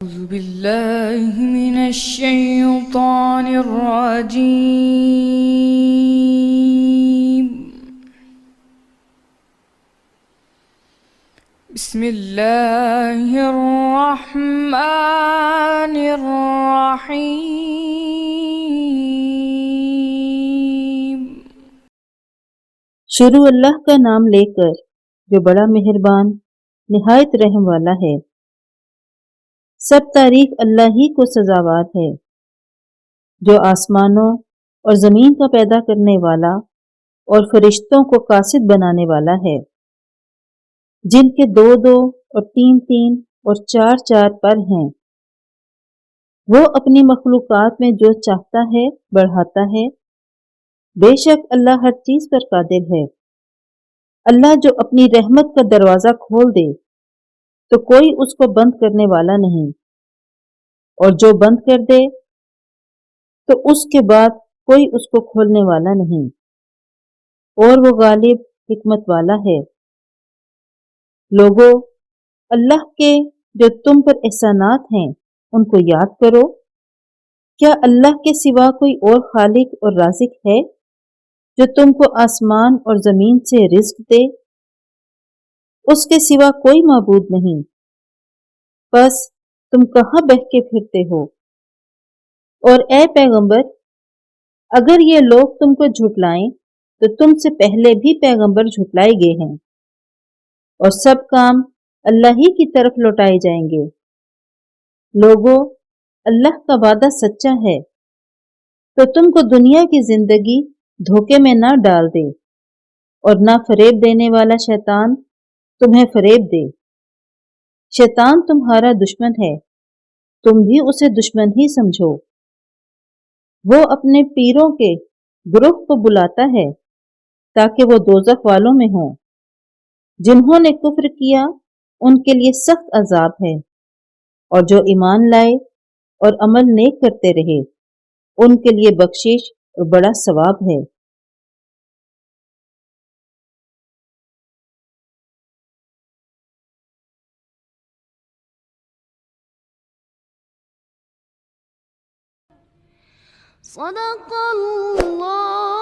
أعوذ بالله من الشيطان الرجيم. بسم الله الرحمن الرحيم. شروع اللہ کا نام لے کر جو بڑا مہربان نہایت رحم والا ہے۔ سب تعریف اللہ ہی کو سزاوار ہے جو آسمانوں اور زمین کا پیدا کرنے والا اور فرشتوں کو قاصد بنانے والا ہے، جن کے دو دو اور تین تین اور چار چار پر ہیں۔ وہ اپنی مخلوقات میں جو چاہتا ہے بڑھاتا ہے۔ بے شک اللہ ہر چیز پر قادر ہے۔ اللہ جو اپنی رحمت کا دروازہ کھول دے تو کوئی اس کو بند کرنے والا نہیں، اور جو بند کر دے تو اس کے بعد کوئی اس کو کھولنے والا نہیں، اور وہ غالب حکمت والا ہے۔ لوگو، اللہ کے جو تم پر احسانات ہیں ان کو یاد کرو۔ کیا اللہ کے سوا کوئی اور خالق اور رازق ہے جو تم کو آسمان اور زمین سے رزق دے؟ اس کے سوا کوئی معبود نہیں۔ بس تم کہاں بہہ کے پھرتے ہو؟ اور اے پیغمبر، اگر یہ لوگ تم کو جھٹلائیں تو تم سے پہلے بھی پیغمبر جھٹلائے گئے ہیں، اور سب کام اللہ ہی کی طرف لوٹائے جائیں گے۔ لوگو، اللہ کا وعدہ سچا ہے، تو تم کو دنیا کی زندگی دھوکے میں نہ ڈال دے، اور نہ فریب دینے والا شیطان تمہیں فریب دے۔ شیطان تمہارا دشمن ہے، تم بھی اسے دشمن ہی سمجھو۔ وہ اپنے پیروں کے گروہ کو بلاتا ہے تاکہ وہ دوزخ والوں میں ہوں۔ جنہوں نے کفر کیا ان کے لیے سخت عذاب ہے، اور جو ایمان لائے اور عمل نیک کرتے رہے ان کے لیے بخشش اور بڑا ثواب ہے۔ صدق اللہ